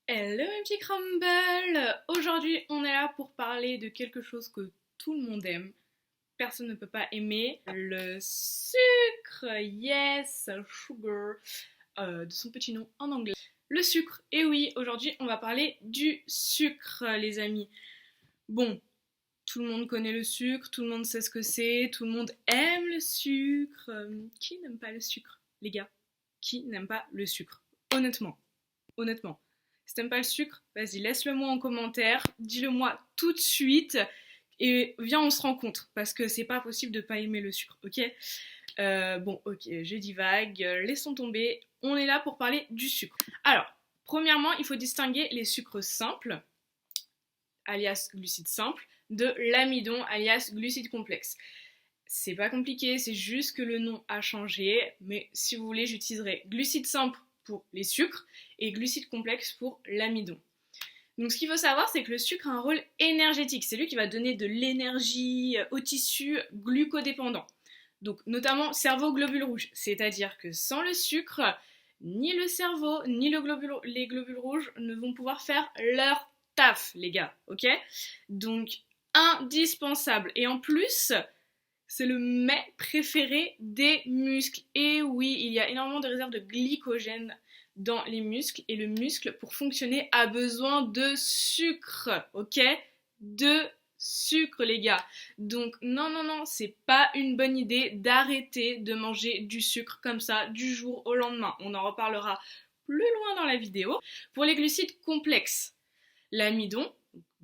Hello mes petits crumbles. Aujourd'hui on est là pour parler de quelque chose que tout le monde aime. Personne ne peut pas aimer le sucre. Yes, sugar, de son petit nom en anglais. Le sucre. Et oui, aujourd'hui on va parler du sucre les amis. Bon, tout le monde connaît le sucre, tout le monde sait ce que c'est, tout le monde aime le sucre. Qui n'aime pas le sucre, les gars? Qui n'aime pas le sucre? Honnêtement. Si t'aimes pas le sucre, vas-y, laisse-le moi en commentaire, dis-le moi tout de suite et viens, on se rencontre parce que c'est pas possible de pas aimer le sucre, ok? Bon, ok, je divague, laissons tomber. On est là pour parler du sucre. Alors, premièrement, il faut distinguer les sucres simples, alias glucides simples, de l'amidon, alias glucides complexes. C'est pas compliqué, c'est juste que le nom a changé, mais si vous voulez, j'utiliserai glucides simples pour les sucres et glucides complexes pour l'amidon. Donc ce qu'il faut savoir, c'est que le sucre a un rôle énergétique. C'est lui qui va donner de l'énergie aux tissus glucodépendants. Donc notamment cerveau globules rouges. C'est-à-dire que sans le sucre, ni le cerveau, ni les globules rouges ne vont pouvoir faire leur taf, les gars. Ok? Donc indispensable. Et en plus, c'est le mets préféré des muscles. Et oui, il y a énormément de réserves de glycogène dans les muscles. Et le muscle, pour fonctionner, a besoin de sucre. Ok? De sucre, les gars. Donc, non, c'est pas une bonne idée d'arrêter de manger du sucre comme ça du jour au lendemain. On en reparlera plus loin dans la vidéo. Pour les glucides complexes, l'amidon,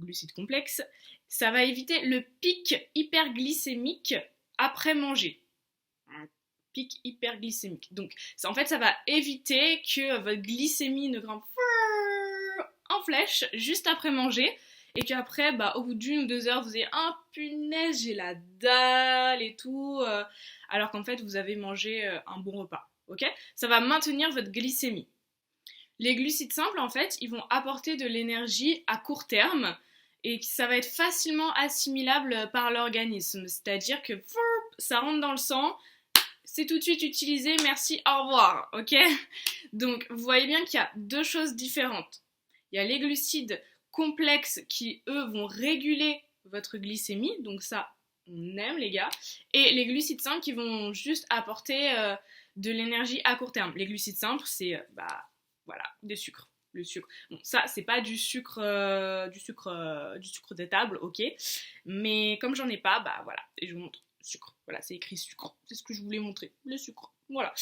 glucides complexes, ça va éviter le pic hyperglycémique après manger. Un pic hyperglycémique. Donc, en fait, ça va éviter que votre glycémie ne grimpe en flèche juste après manger et qu'après, au bout d'1 ou 2 heures, vous ayez un punaise, j'ai la dalle et tout, alors qu'en fait, vous avez mangé un bon repas. Ok? Ça va maintenir votre glycémie. Les glucides simples, en fait, ils vont apporter de l'énergie à court terme et ça va être facilement assimilable par l'organisme. C'est-à-dire que ça rentre dans le sang, c'est tout de suite utilisé, merci, au revoir, ok? Donc, vous voyez bien qu'il y a deux choses différentes. Il y a les glucides complexes qui, eux, vont réguler votre glycémie, donc ça, on aime, les gars, et les glucides simples qui vont juste apporter de l'énergie à court terme. Les glucides simples, c'est, voilà, des sucres. Le sucre. Bon, ça, c'est pas du sucre de table, ok. Mais comme j'en ai pas, voilà. Et je vous montre. Sucre. Voilà, c'est écrit sucre. C'est ce que je voulais montrer. Le sucre. Voilà.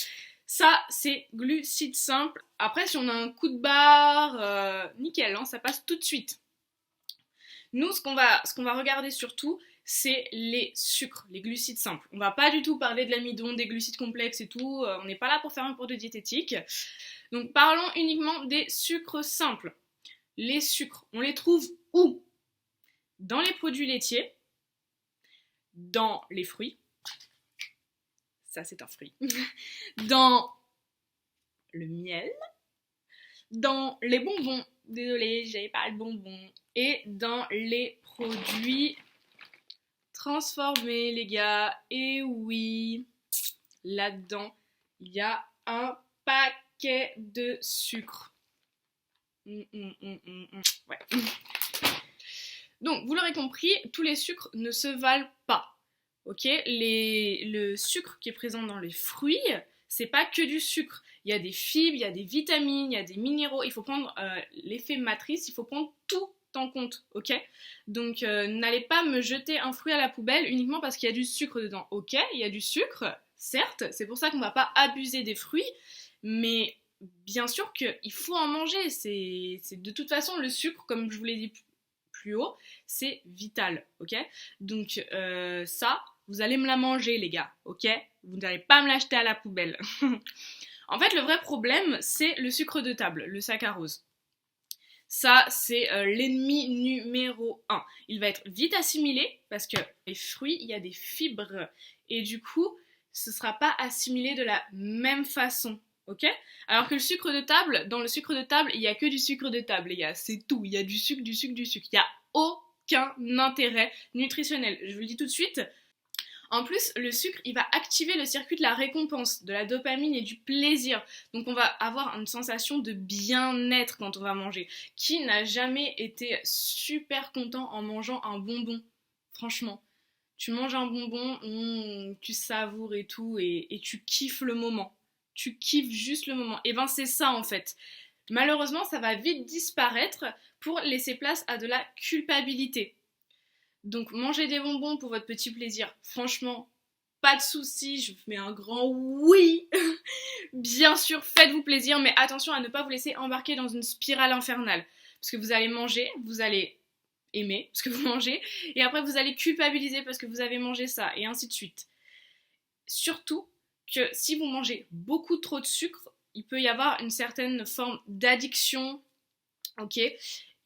Ça, c'est glucides simples. Après, si on a un coup de barre, nickel, hein, ça passe tout de suite. Nous, ce qu'on va regarder surtout, c'est les sucres, les glucides simples. On va pas du tout parler de l'amidon, des glucides complexes et tout. On n'est pas là pour faire un cours de diététique. Donc parlons uniquement des sucres simples. Les sucres, on les trouve où? Dans les produits laitiers, dans les fruits, ça c'est un fruit, dans le miel, dans les bonbons, désolée, j'avais pas le bonbon, et dans les produits transformés, les gars. Et oui, là-dedans, il y a un paquet de sucre. Ouais. Donc, vous l'aurez compris, tous les sucres ne se valent pas. Ok? Le sucre qui est présent dans les fruits, c'est pas que du sucre. Il y a des fibres, il y a des vitamines, il y a des minéraux. Il faut prendre l'effet matrice, il faut prendre tout en compte, ok? Donc, n'allez pas me jeter un fruit à la poubelle uniquement parce qu'il y a du sucre dedans. Ok, il y a du sucre, certes, c'est pour ça qu'on va pas abuser des fruits, mais bien sûr qu'il faut en manger. C'est de toute façon le sucre, comme je vous l'ai dit plus haut, c'est vital, ok? Donc ça, vous allez me la manger, les gars, ok? Vous n'allez pas me l'acheter à la poubelle. En fait, le vrai problème, c'est le sucre de table, le saccharose. Ça, c'est l'ennemi numéro 1. Il va être vite assimilé parce que les fruits, il y a des fibres et du coup, ce ne sera pas assimilé de la même façon. Ok? Alors que le sucre de table, dans le sucre de table, il n'y a que du sucre de table, les gars. C'est tout. Il y a du sucre, du sucre, du sucre. Il n'y a aucun intérêt nutritionnel. Je vous le dis tout de suite. En plus, le sucre, il va activer le circuit de la récompense, de la dopamine et du plaisir. Donc on va avoir une sensation de bien-être quand on va manger. Qui n'a jamais été super content en mangeant un bonbon? Franchement. Tu manges un bonbon, tu savoures et tout, et tu kiffes le moment. Tu kiffes juste le moment. Et ben c'est ça en fait. Malheureusement, ça va vite disparaître pour laisser place à de la culpabilité. Donc mangez des bonbons pour votre petit plaisir. Franchement, pas de soucis, je vous mets un grand oui. Bien sûr, faites-vous plaisir, mais attention à ne pas vous laisser embarquer dans une spirale infernale. Parce que vous allez manger, vous allez aimer ce que vous mangez, et après vous allez culpabiliser parce que vous avez mangé ça, et ainsi de suite. Surtout que si vous mangez beaucoup trop de sucre, il peut y avoir une certaine forme d'addiction, ok,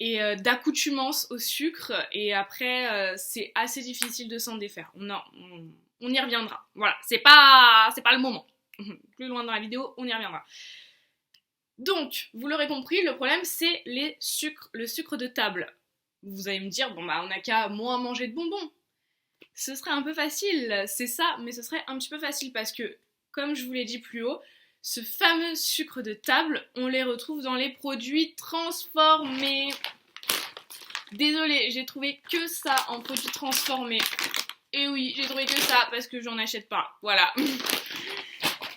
et d'accoutumance au sucre, et après c'est assez difficile de s'en défaire. On y reviendra. Voilà, c'est pas le moment. Plus loin dans la vidéo, on y reviendra. Donc, vous l'aurez compris, le problème c'est le sucre de table. Vous allez me dire, bon bah on n'a qu'à moins manger de bonbons. Ce serait un peu facile, c'est ça, mais ce serait un petit peu facile parce que, comme je vous l'ai dit plus haut, ce fameux sucre de table, on les retrouve dans les produits transformés. Désolée, j'ai trouvé que ça en produits transformés. Et oui, j'ai trouvé que ça parce que j'en achète pas. Voilà.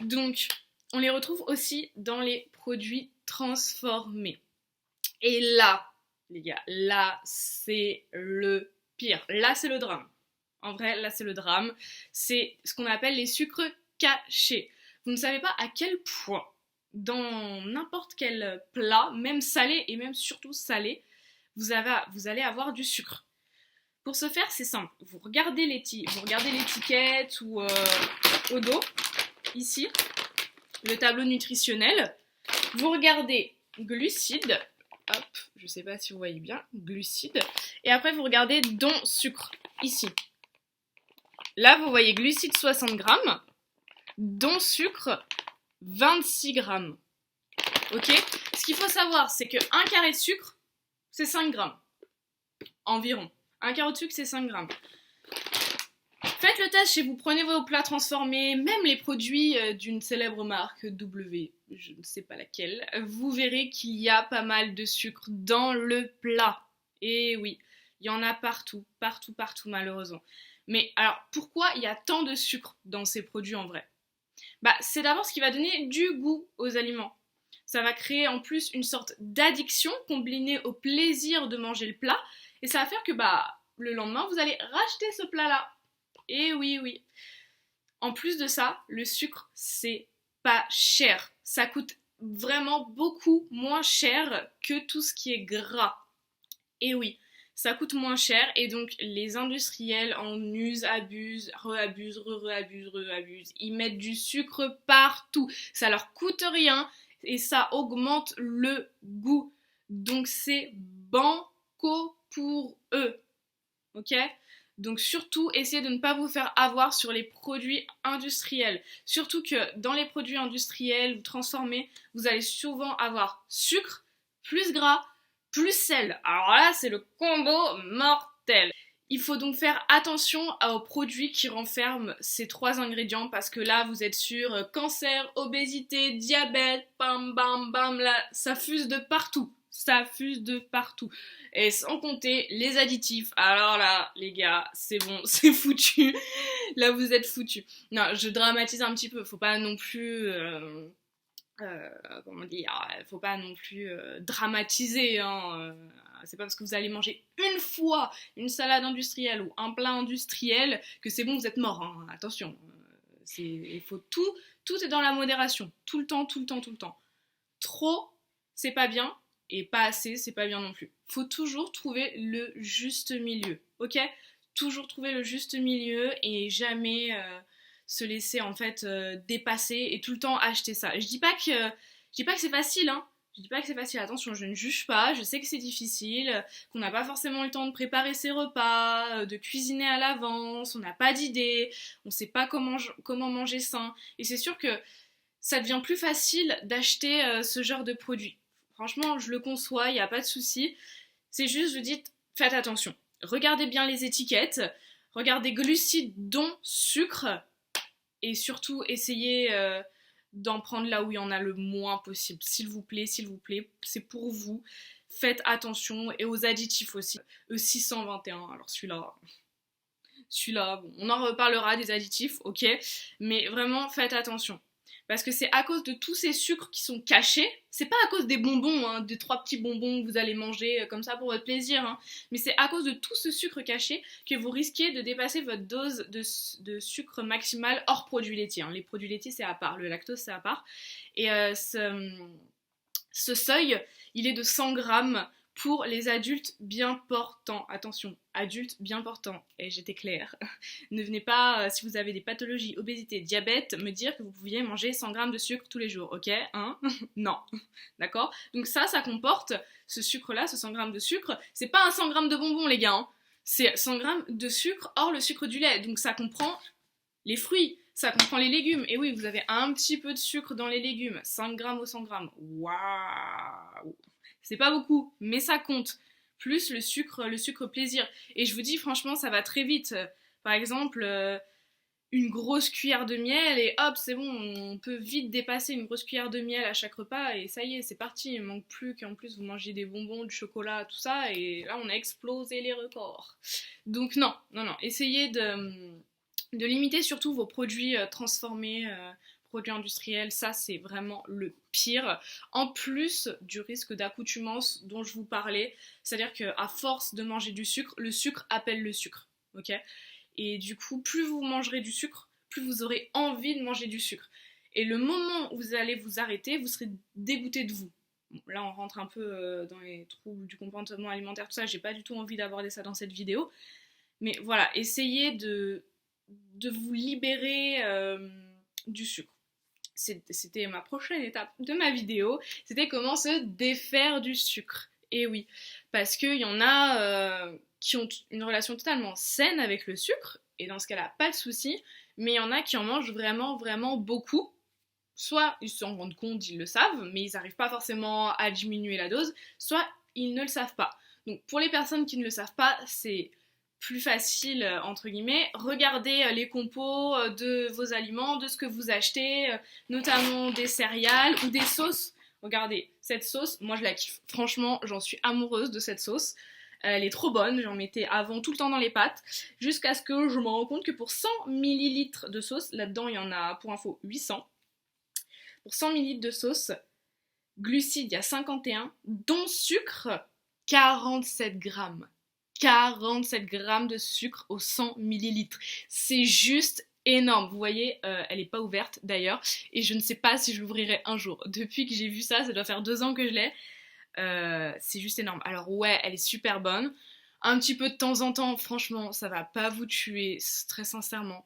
Donc, on les retrouve aussi dans les produits transformés. Et là, les gars, là, c'est le pire. Là, c'est le drame. En vrai, là, c'est le drame. C'est ce qu'on appelle les sucres cachés. Vous ne savez pas à quel point, dans n'importe quel plat, même salé et même surtout salé, vous allez avoir du sucre. Pour ce faire, c'est simple. Vous regardez l'étiquette ou au dos, ici, le tableau nutritionnel. Vous regardez glucides. Hop, je sais pas si vous voyez bien, glucides. Et après, vous regardez dont sucre, ici. Là, vous voyez glucides 60 grammes, dont sucre 26 grammes. Ok? Ce qu'il faut savoir, c'est qu'un carré de sucre, c'est 5 grammes. Environ. Un carré de sucre, c'est 5 grammes. Faites le test chez vous, prenez vos plats transformés, même les produits d'une célèbre marque W, je ne sais pas laquelle, vous verrez qu'il y a pas mal de sucre dans le plat. Et oui, il y en a partout, partout, partout malheureusement. Mais alors, pourquoi il y a tant de sucre dans ces produits en vrai? Bah, c'est d'abord ce qui va donner du goût aux aliments. Ça va créer en plus une sorte d'addiction combinée au plaisir de manger le plat, et ça va faire que le lendemain, vous allez racheter ce plat-là. Et oui, oui. En plus de ça, le sucre, c'est pas cher. Ça coûte vraiment beaucoup moins cher que tout ce qui est gras. Et oui, ça coûte moins cher et donc les industriels en usent, abusent, reabusent, reabusent. Ils mettent du sucre partout. Ça leur coûte rien et ça augmente le goût. Donc c'est banco pour eux. Ok ? Donc surtout, essayez de ne pas vous faire avoir sur les produits industriels. Surtout que dans les produits industriels ou transformés, vous allez souvent avoir sucre, plus gras, plus sel. Alors là, c'est le combo mortel. Il faut donc faire attention aux produits qui renferment ces 3 ingrédients parce que là, vous êtes sur cancer, obésité, diabète, bam bam bam, là, ça fuse de partout. Ça fuse de partout. Et sans compter les additifs. Alors là, les gars, c'est bon, c'est foutu. Là, vous êtes foutus. Non, je dramatise un petit peu. Faut pas non plus... comment dire, faut pas non plus dramatiser, hein. C'est pas parce que vous allez manger une fois une salade industrielle ou un plat industriel que c'est bon, vous êtes mort, hein. Attention, il faut tout est dans la modération, tout le temps, tout le temps, tout le temps. Trop, c'est pas bien, et pas assez, c'est pas bien non plus. Faut toujours trouver le juste milieu, ok? Toujours trouver le juste milieu et jamais se laisser en fait dépasser et tout le temps acheter ça. Je dis pas que c'est facile, hein. Je dis pas que c'est facile, attention, je ne juge pas, je sais que c'est difficile, qu'on n'a pas forcément le temps de préparer ses repas, de cuisiner à l'avance, on n'a pas d'idée, on sait pas comment manger sain. Et c'est sûr que ça devient plus facile d'acheter ce genre de produits. Franchement, je le conçois, il n'y a pas de souci. C'est juste, je dis, faites attention. Regardez bien les étiquettes. regardez glucides dont sucre, et surtout essayez d'en prendre là où il y en a le moins possible. S'il vous plaît, c'est pour vous. Faites attention, et aux additifs aussi. E621, alors celui-là, bon, on en reparlera des additifs, ok, mais vraiment faites attention. Parce que c'est à cause de tous ces sucres qui sont cachés, c'est pas à cause des bonbons, hein, des 3 petits bonbons que vous allez manger comme ça pour votre plaisir, hein, mais c'est à cause de tout ce sucre caché que vous risquez de dépasser votre dose de sucre maximal hors produits laitiers. Hein. Les produits laitiers c'est à part, le lactose c'est à part. Et ce seuil, il est de 100 grammes pour les adultes bien portants. Attention, adultes bien portants. Et j'étais claire. Ne venez pas, si vous avez des pathologies, obésité, diabète, me dire que vous pouviez manger 100 grammes de sucre tous les jours, ok, hein? Non. D'accord? Donc ça comporte, ce sucre-là, ce 100 grammes de sucre, c'est pas un 100 grammes de bonbons, les gars, hein. C'est 100 grammes de sucre hors le sucre du lait. Donc ça comprend les fruits, ça comprend les légumes. Et oui, vous avez un petit peu de sucre dans les légumes. 5 grammes au 100 grammes. Waouh! C'est pas beaucoup, mais ça compte. Plus le sucre plaisir. Et je vous dis, franchement, ça va très vite. Par exemple, une grosse cuillère de miel et hop, c'est bon, on peut vite dépasser une grosse cuillère de miel à chaque repas et ça y est, c'est parti. Il ne manque plus qu'en plus vous mangez des bonbons, du chocolat, tout ça et là, on a explosé les records. Donc non, essayez de limiter surtout vos produits transformés, produits industriels, ça c'est vraiment le pire. En plus du risque d'accoutumance dont je vous parlais, c'est-à-dire qu'à force de manger du sucre, le sucre appelle le sucre, ok? Et du coup, plus vous mangerez du sucre, plus vous aurez envie de manger du sucre. Et le moment où vous allez vous arrêter, vous serez dégoûté de vous. Bon, là, on rentre un peu dans les troubles du comportement alimentaire, tout ça, j'ai pas du tout envie d'aborder ça dans cette vidéo. Mais voilà, essayez de vous libérer du sucre. C'était ma prochaine étape de ma vidéo, c'était comment se défaire du sucre. Et oui, parce qu'il y en a qui ont une relation totalement saine avec le sucre, et dans ce cas-là, pas de souci, mais il y en a qui en mangent vraiment, vraiment beaucoup. Soit ils s'en rendent compte, ils le savent, mais ils n'arrivent pas forcément à diminuer la dose, soit ils ne le savent pas. Donc pour les personnes qui ne le savent pas, c'est plus facile, entre guillemets, regardez les compos de vos aliments, de ce que vous achetez, notamment des céréales ou des sauces. Regardez, cette sauce, moi je la kiffe. Franchement, j'en suis amoureuse de cette sauce. Elle est trop bonne, j'en mettais avant tout le temps dans les pâtes, jusqu'à ce que je me rends compte que pour 100 ml de sauce, là-dedans il y en a, pour info, 800. Pour 100 ml de sauce, glucides, il y a 51, dont sucre, 47 grammes. 47 grammes de sucre aux 100 millilitres. C'est juste énorme. Vous voyez, elle n'est pas ouverte d'ailleurs. Et je ne sais pas si je l'ouvrirai un jour. Depuis que j'ai vu ça, ça doit faire 2 ans que je l'ai. C'est juste énorme. Alors ouais, elle est super bonne. Un petit peu de temps en temps, franchement, ça va pas vous tuer, très sincèrement.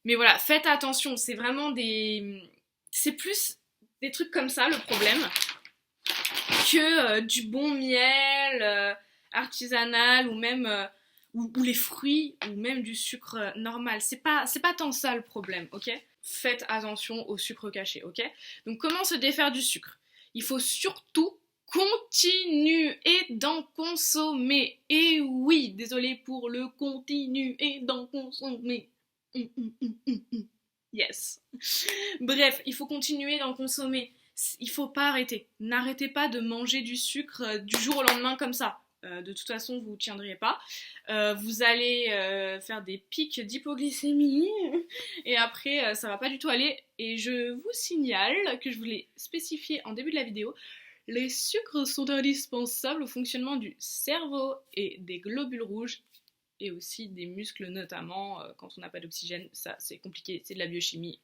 Mais voilà, faites attention. C'est vraiment c'est plus des trucs comme ça, le problème, que du bon miel artisanal ou même ou les fruits ou même du sucre normal. C'est pas tant ça le problème, ok? Faites attention au sucre caché, ok? Donc comment se défaire du sucre? Il faut surtout continuer d'en consommer. Et oui, désolé pour le continuer d'en consommer. Yes. Bref, il faut continuer d'en consommer. Il faut pas arrêter. N'arrêtez pas de manger du sucre du jour au lendemain comme ça. De toute façon, vous ne tiendriez pas. Vous allez faire des pics d'hypoglycémie et après, ça va pas du tout aller. Et je vous signale que je vous l'ai spécifié en début de la vidéo, les sucres sont indispensables au fonctionnement du cerveau et des globules rouges et aussi des muscles notamment quand on n'a pas d'oxygène. Ça, c'est compliqué, c'est de la biochimie.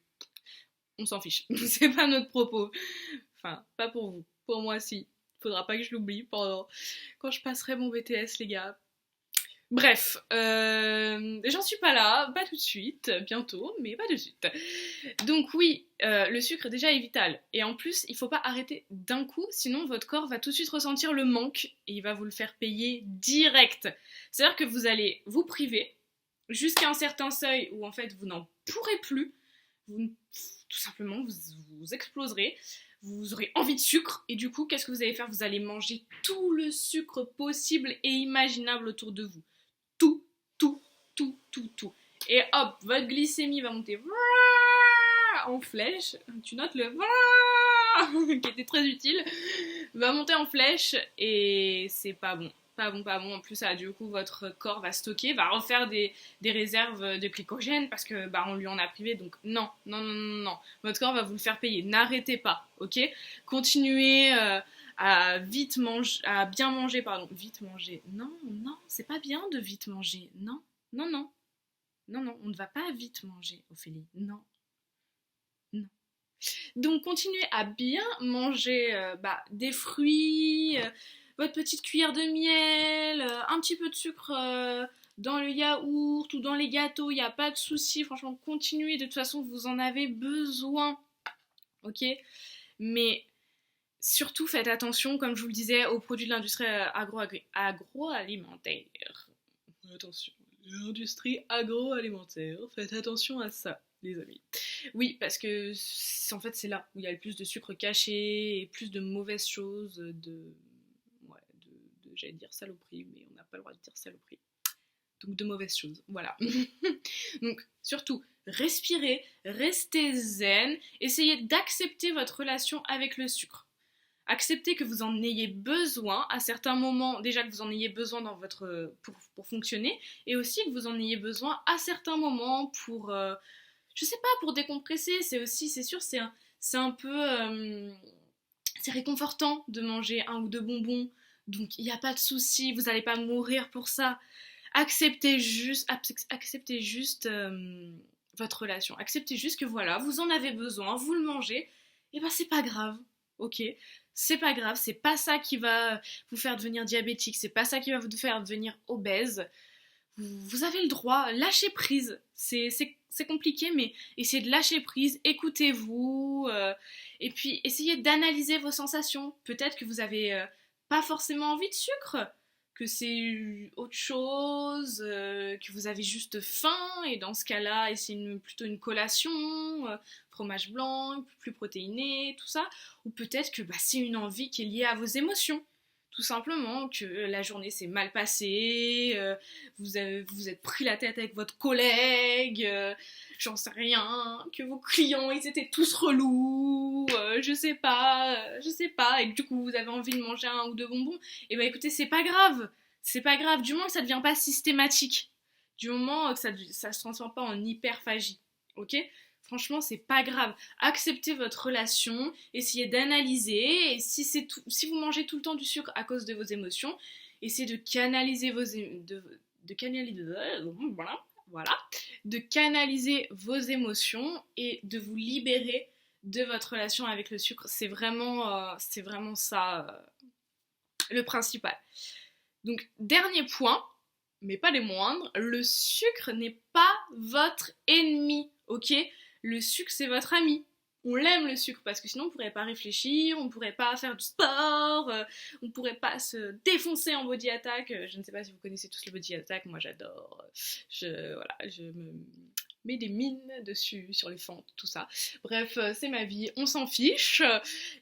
On s'en fiche, c'est pas notre propos. Enfin, pas pour vous. Pour moi, si. Faudra pas que je l'oublie pendant quand je passerai mon BTS, les gars. Bref, j'en suis pas là, pas tout de suite, bientôt, mais pas tout de suite. Donc oui, le sucre déjà est vital. Et en plus, il faut pas arrêter d'un coup, sinon votre corps va tout de suite ressentir le manque et il va vous le faire payer direct. C'est-à-dire que vous allez vous priver jusqu'à un certain seuil où en fait vous n'en pourrez plus. Tout simplement, vous exploserez. Vous aurez envie de sucre et du coup, qu'est-ce que vous allez faire? Vous allez manger tout le sucre possible et imaginable autour de vous. Tout, tout. Et hop, votre glycémie va monter en flèche. Tu notes le qui était très utile, va monter en flèche et c'est pas bon. Pas bon. En plus, du coup, votre corps va stocker, va refaire des réserves de glycogène parce que on lui en a privé. Donc non. Votre corps va vous le faire payer. N'arrêtez pas, ok? Continuez à bien manger, pardon. Vite manger. Non, c'est pas bien de vite manger. Non, on ne va pas vite manger, Ophélie. Non. Donc continuez à bien manger des fruits, votre petite cuillère de miel, un petit peu de sucre dans le yaourt ou dans les gâteaux, il n'y a pas de souci, franchement continuez, de toute façon vous en avez besoin, ok? Mais surtout faites attention, comme je vous le disais, aux produits de l'industrie agroalimentaire. Attention, l'industrie agroalimentaire, faites attention à ça, les amis. Oui, parce que en fait c'est là où il y a le plus de sucre caché et plus de mauvaises choses, j'allais dire saloperie, mais on n'a pas le droit de dire saloperie. Donc de mauvaises choses, voilà. Donc surtout, respirez, restez zen, essayez d'accepter votre relation avec le sucre. Acceptez que vous en ayez besoin à certains moments, déjà que vous en ayez besoin pour fonctionner, et aussi que vous en ayez besoin à certains moments pour, je sais pas, pour décompresser. C'est sûr, c'est un peu, c'est réconfortant de manger un ou deux bonbons, donc il n'y a pas de souci, vous n'allez pas mourir pour ça. Acceptez juste votre relation. Acceptez juste que voilà, vous en avez besoin, vous le mangez, et c'est pas grave, ok? C'est pas grave, c'est pas ça qui va vous faire devenir diabétique, c'est pas ça qui va vous faire devenir obèse. Vous avez le droit, lâchez prise. C'est compliqué, mais essayez de lâcher prise, écoutez-vous, et puis essayez d'analyser vos sensations. Peut-être que vous avez pas forcément envie de sucre, que c'est autre chose, que vous avez juste faim, et dans ce cas-là, essayez plutôt une collation, fromage blanc, plus protéiné, tout ça. Ou peut-être que c'est une envie qui est liée à vos émotions. Tout simplement que la journée s'est mal passée, vous êtes pris la tête avec votre collègue, j'en sais rien, que vos clients ils étaient tous relous, je sais pas, et que du coup vous avez envie de manger un ou deux bonbons, et écoutez, c'est pas grave, du moment que ça devient pas systématique, du moment que ça se transforme pas en hyperphagie, ok? Franchement, c'est pas grave. Acceptez votre relation, essayez d'analyser, et si vous mangez tout le temps du sucre à cause de vos émotions, essayez de canaliser de canaliser vos émotions et de vous libérer de votre relation avec le sucre. C'est vraiment ça le principal. Donc, dernier point, mais pas les moindres, le sucre n'est pas votre ennemi, ok? Le sucre, c'est votre ami. On l'aime le sucre parce que sinon on pourrait pas réfléchir, on pourrait pas faire du sport, on pourrait pas se défoncer en body attack. Je ne sais pas si vous connaissez tous le body attack, moi j'adore. Je me mets des mines dessus, sur les fentes, tout ça. Bref, c'est ma vie, on s'en fiche.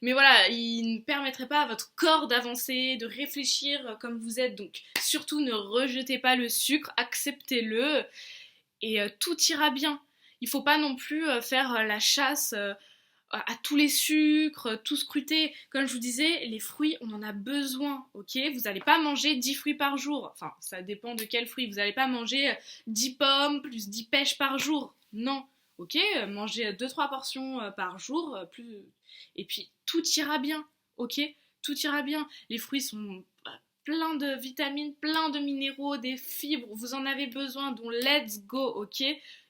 Mais voilà, il ne permettrait pas à votre corps d'avancer, de réfléchir comme vous êtes. Donc surtout ne rejetez pas le sucre, acceptez-le et tout ira bien. Il faut pas non plus faire la chasse à tous les sucres, tout scruter. Comme je vous disais, les fruits, on en a besoin, ok? Vous n'allez pas manger 10 fruits par jour. Enfin, ça dépend de quels fruits. Vous n'allez pas manger 10 pommes plus 10 pêches par jour. Non, ok? Mangez 2-3 portions par jour. Et puis, tout ira bien, ok? Tout ira bien. Les fruits sont plein de vitamines, plein de minéraux, des fibres, vous en avez besoin, donc let's go, ok?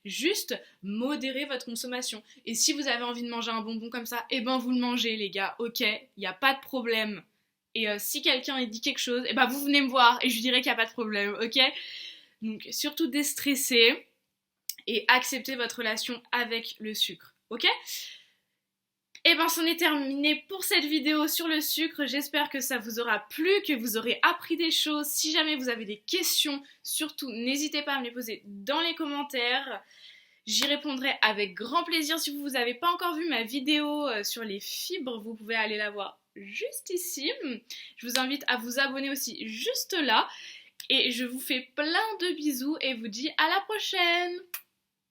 Juste modérez votre consommation. Et si vous avez envie de manger un bonbon comme ça, vous le mangez les gars, ok? Il n'y a pas de problème. Et si quelqu'un dit quelque chose, vous venez me voir et je lui dirai qu'il n'y a pas de problème, ok? Donc surtout déstressez et acceptez votre relation avec le sucre, ok? C'en est terminé pour cette vidéo sur le sucre. J'espère que ça vous aura plu, que vous aurez appris des choses. Si jamais vous avez des questions, surtout n'hésitez pas à me les poser dans les commentaires. J'y répondrai avec grand plaisir. Si vous n'avez pas encore vu ma vidéo sur les fibres, vous pouvez aller la voir juste ici. Je vous invite à vous abonner aussi juste là. Et je vous fais plein de bisous et vous dis à la prochaine!